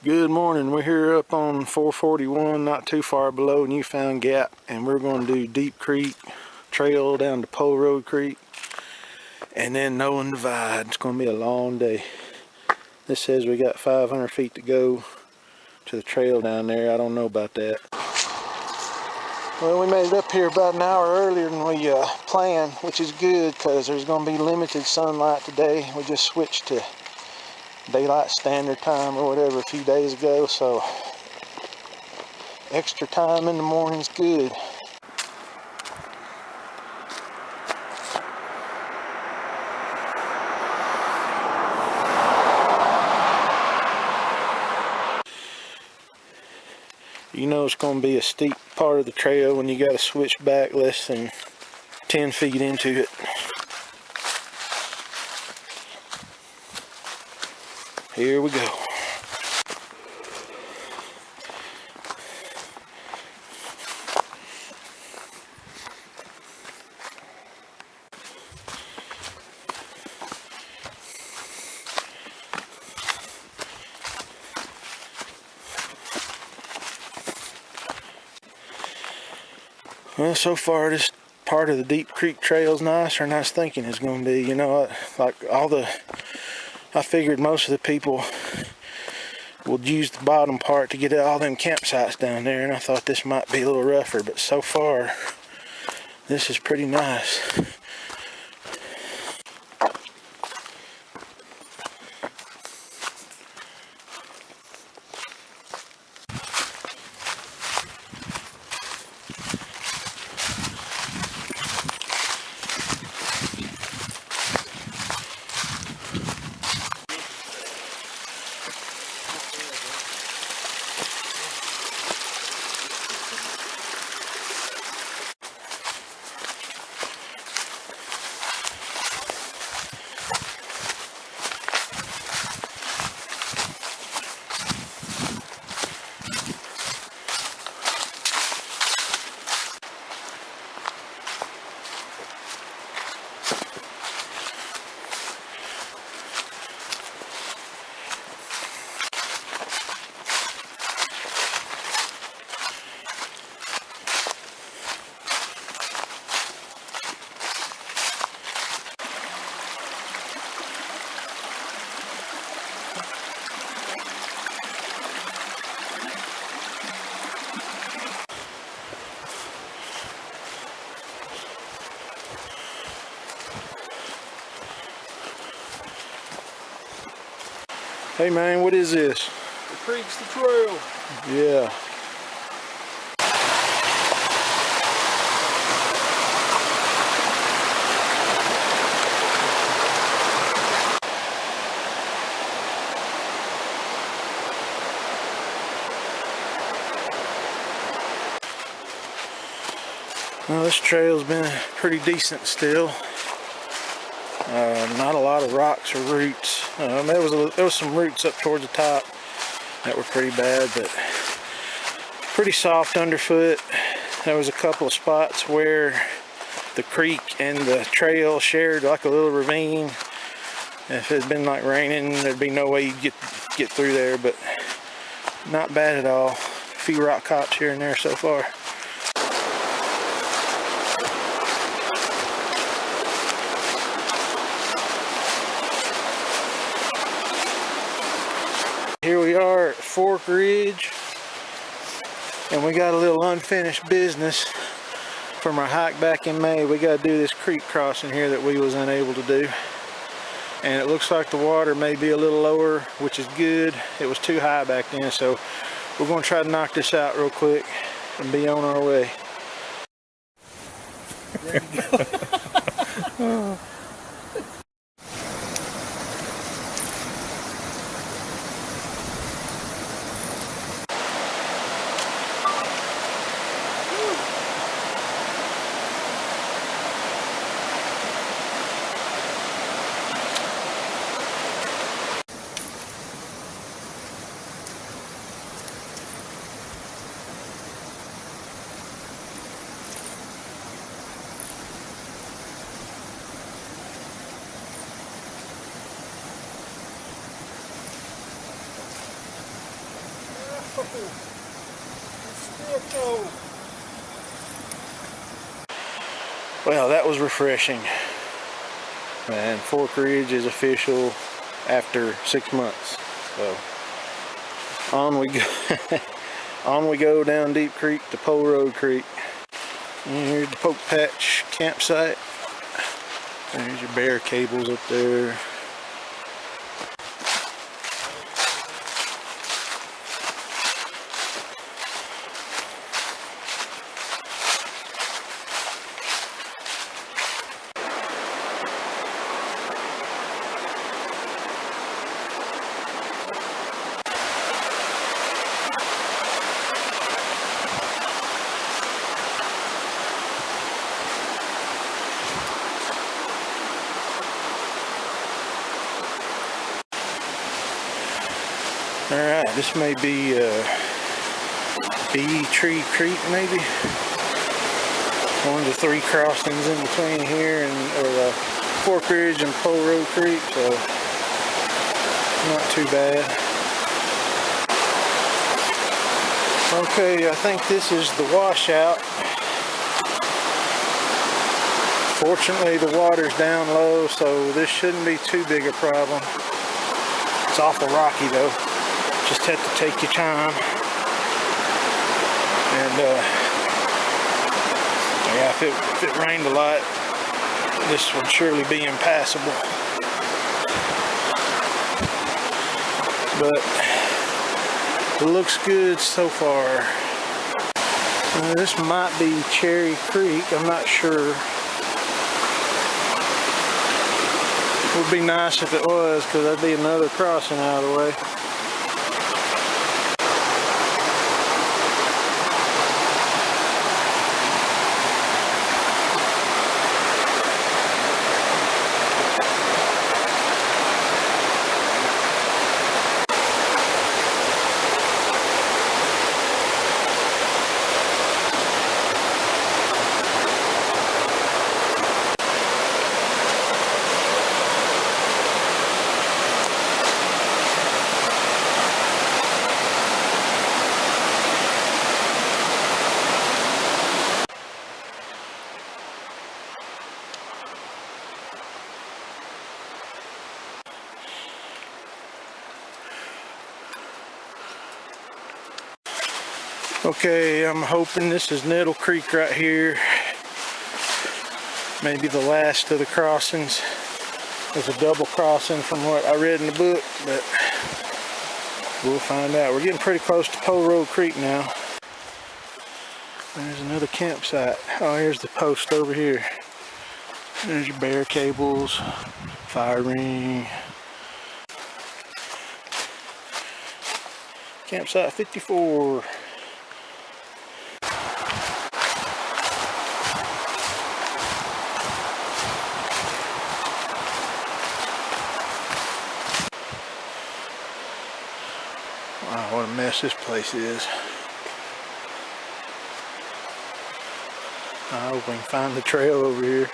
Good morning. We're here up on 441, not too far below Newfound Gap, and we're going to do Deep Creek Trail down to Pole Road Creek and then Noland Divide. It's going to be a long day. This says we got 500 feet to go to the trail down there. I don't know about that. Well, we made it up here about an hour earlier than we planned, which is good because there's going to be limited sunlight today. We just switched to daylight standard time or whatever a few days ago, so extra time in the morning's good. You know it's going to be a steep part of the trail when you got to switch back less than 10 feet into it. Here we go. Well, so far this part of the Deep Creek Trail is nicer than I was thinking it's going to be. You know, like I figured most of the people would use the bottom part to get all them campsites down there, and I thought this might be a little rougher, but so far this is pretty nice. Hey man, what is this? The creek's the trail. Yeah. Well, this trail's been pretty decent still. Not a lot of rocks or roots. There was some roots up towards the top that were pretty bad, but pretty soft underfoot. There was a couple of spots where the creek and the trail shared like a little ravine. If it had been like raining, there'd be no way you'd get through there, but not bad at all. A few rock cops here and there so far. Here we are at Fork Ridge, and we got a little unfinished business from our hike back in May. We got to do this creek crossing here that we was unable to do, and it looks like the water may be a little lower, which is good. It was too high back then, so we're going to try to knock this out real quick and be on our way. There you go. purple. It's still Well, that was refreshing. And Fork Ridge is official after 6 months. So on we go. On we go down Deep Creek to Pole Road Creek. And here's the Poke Patch campsite. There's your bear cables up there. Alright, this may be Bee Tree Creek, maybe. One of the 3 crossings in between here and Fork Ridge and Pole Road Creek, so not too bad. Okay, I think this is the washout. Fortunately, the water's down low, so this shouldn't be too big a problem. It's awful rocky though. Just have to take your time. And yeah, if it rained a lot, this would surely be impassable. But it looks good so far. This might be Cherry Creek, I'm not sure. It would be nice if it was, because that'd be another crossing out of the way. Okay, I'm hoping this is Nettle Creek right here. Maybe the last of the crossings. There's a double crossing from what I read in the book, but we'll find out. We're getting pretty close to Pole Road Creek now. There's another campsite. Oh, here's the post over here. There's your bear cables, fire ring. Campsite 54. Wow, what a mess this place is. I hope we can find the trail over here.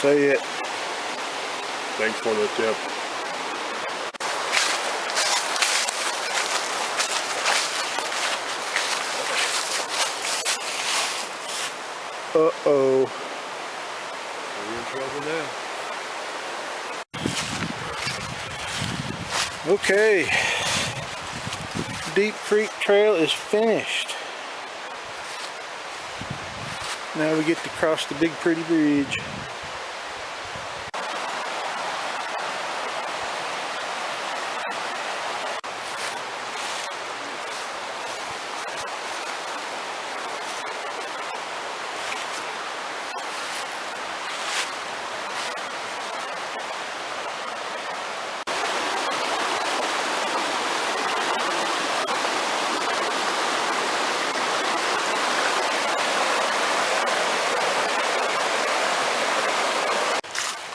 Say it. Thanks for the tip. Uh-oh. We're in trouble now. Okay. Deep Creek Trail is finished. Now we get to cross the big pretty bridge.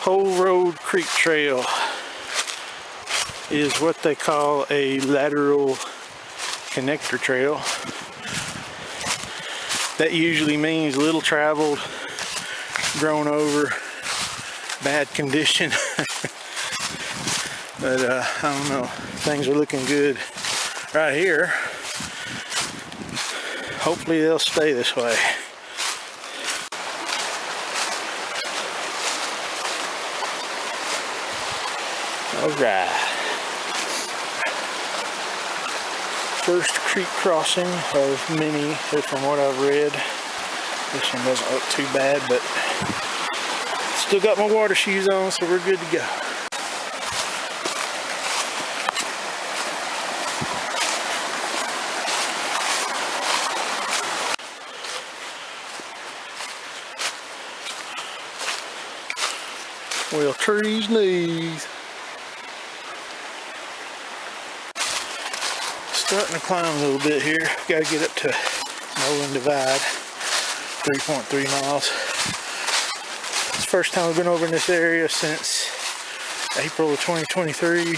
Pole Road Creek Trail is what they call a lateral connector trail. That usually means little traveled, grown over, bad condition. But I don't know, things are looking good right here. Hopefully they'll stay this way. All right. First creek crossing of many, from what I've read. This one doesn't look too bad, but still got my water shoes on, so we're good to go. Well, trees knees. Starting to climb a little bit here. Got to get up to Noland Divide, 3.3 miles. It's the first time we've been over in this area since April of 2023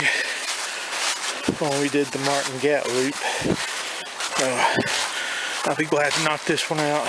when we did the Martin Gap Loop. So I'll be glad to knock this one out.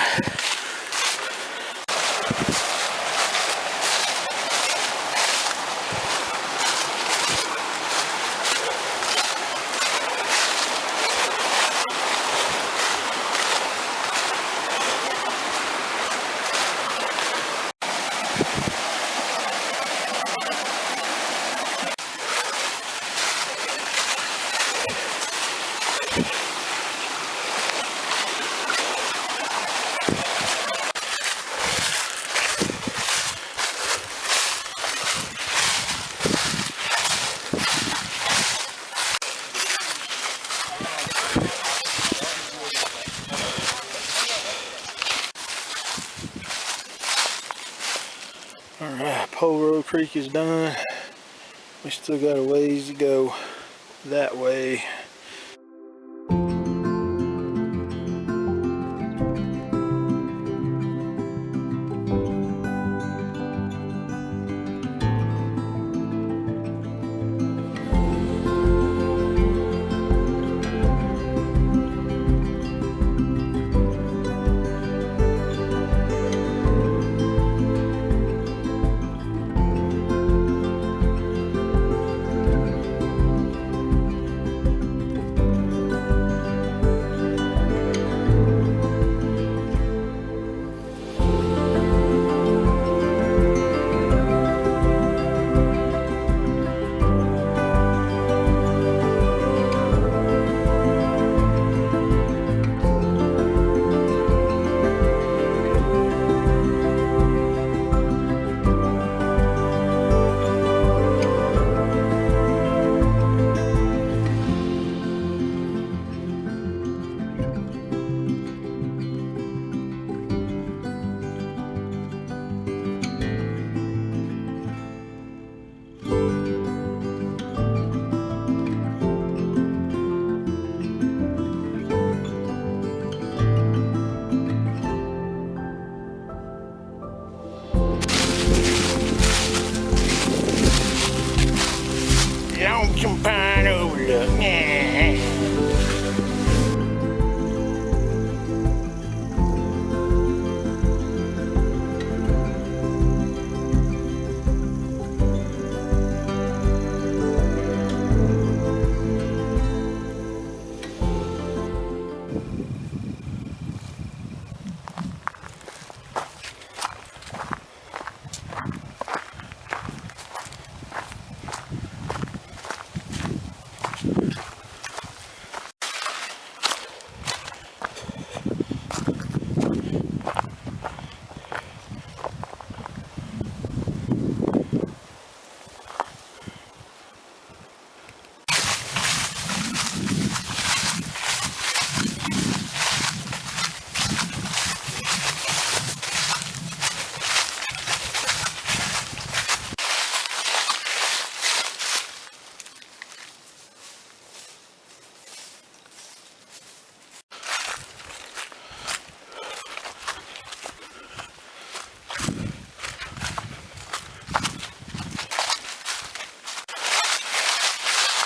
Alright, Pole Road Creek is done. We still got a ways to go that way. Some pine overlook.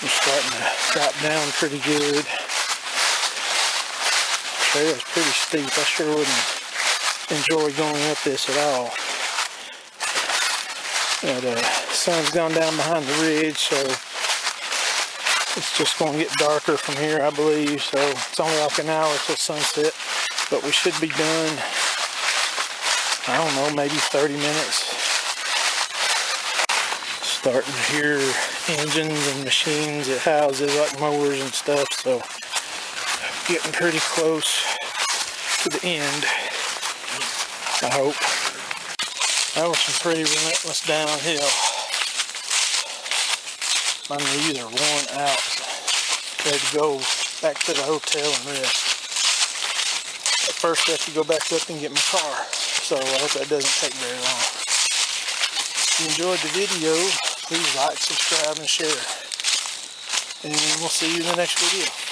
It's starting to drop down pretty good. Trail's pretty steep. I sure wouldn't enjoy going up this at all. But sun's gone down behind the ridge, so It's just going to get darker from here, I believe, so it's only like an hour till sunset, but we should be done, I don't know, maybe 30 minutes. Starting to hear engines and machines at houses like mowers and stuff, so getting pretty close to the end, I hope. That was some pretty relentless downhill. My knees are worn out, ready to go back to the hotel and rest. But first I have to go back up and get my car, so I hope that doesn't take very long. If you enjoyed the video, please like, subscribe, and share. And we'll see you in the next video.